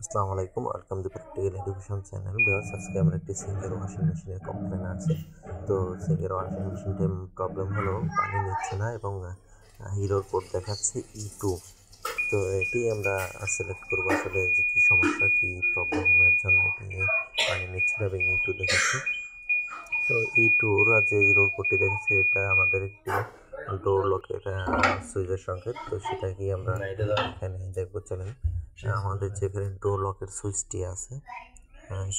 আসসালামু আলাইকুম, welcome to practical education channel. Viewers, আজকে আমরা একটি সিঙ্গেল ওয়াশিং মেশিনের কমপ্লেন আছে। তো সিঙ্গেল ওয়াশিং মেশিনটার প্রবলেম হলো পানি নিচ্ছে না এবং হিরোর কোড দেখাচ্ছে E2। তো এটি আমরা সিলেক্ট করবো আসলে যে কী সমস্যা, কী প্রবলেমের জন্য এটি পানি নিচ্ছে না এবং E2 দেখাচ্ছে। তো E2-র যে হিরোর কোডটি দেখাচ্ছে এটা আমাদের একটি ডোর লকের সুইচের সংকেত। তো সেটাকেই আমরা এখানে দেখবো। চলেন, আমাদের যেখানে ডোর লকের সুইচটি আছে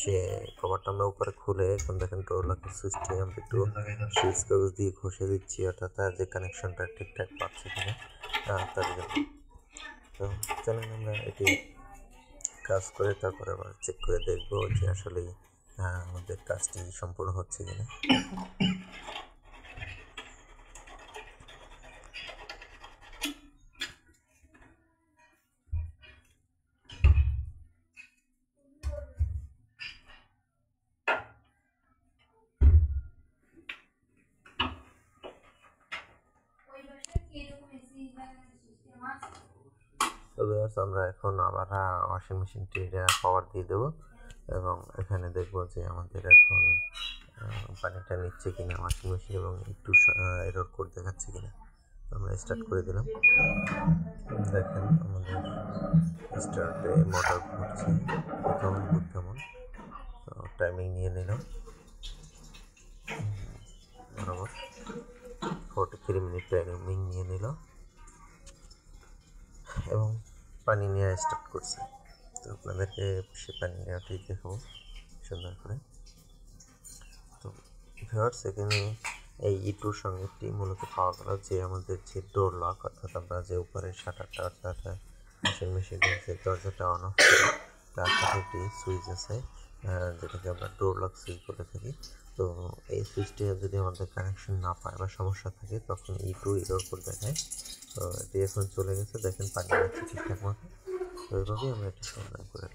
সে কভারটা আমরা উপরে খুলে এখন দেখেন ডোর লকের সুইচটি আমরা একটু সুইচ কাগজ দিয়ে ঘষে দিচ্ছি, অর্থাৎ তার যে কানেকশনটা ঠিকঠাক পাচ্ছে কিনা তার জন্য। তো চলেন আমরা এটি কাজ করে তারপরে আবার চেক করে দেখবো যে আসলে আমাদের কাজটি সম্পূর্ণ হচ্ছে কিনা। তো আমরা এখন আবার ওয়াশিং মেশিনটির পাওয়ার দিয়ে দেবো এবং এখানে দেখবো যে আমাদের এখন পানিটা নিচ্ছে কিনা ওয়াশিং মেশিন এবং একটু এরর কোড দেখাচ্ছে কিনা। আমরা স্টার্ট করে দিলাম। দেখেন আমাদের স্টার্টে মোটর ঘুরছে, প্রথম বুট কেমন। তো টাইমিং নিয়ে নিলাম বরাবর 43 মিনিট টাইমিং নিয়ে নিল এবং পানি নেওয়া স্টার্ট করছি। তো আপনাদেরকে সে পানি নেওয়াটি দেখাবো সুন্দর করে। তো ভিউয়ার্স, এখানে এই E2-র সংকেতটি মূলত পাওয়া গেল যে আমাদের যে ডোর লক, অর্থাৎ আমরা যে উপরের শাটারটা অর্থাৎ ওয়াশিং মেশিনের যে দরজাটা অন অফ করি তার সাথে একটি সুইচ আছে যেটাকে আমরা ডোর লক সুইচ বলে থাকি। তো এই সুইচটি যদি আমাদের কানেকশন না পায় বা সমস্যা থাকে তখন E2 এরর কোড দেখায়। তো এটি এখন চলে গেছে, দেখেন পানি নিচ্ছে ঠিকঠাক মতো। তো এইভাবেই আমরা এটি সমাধান করে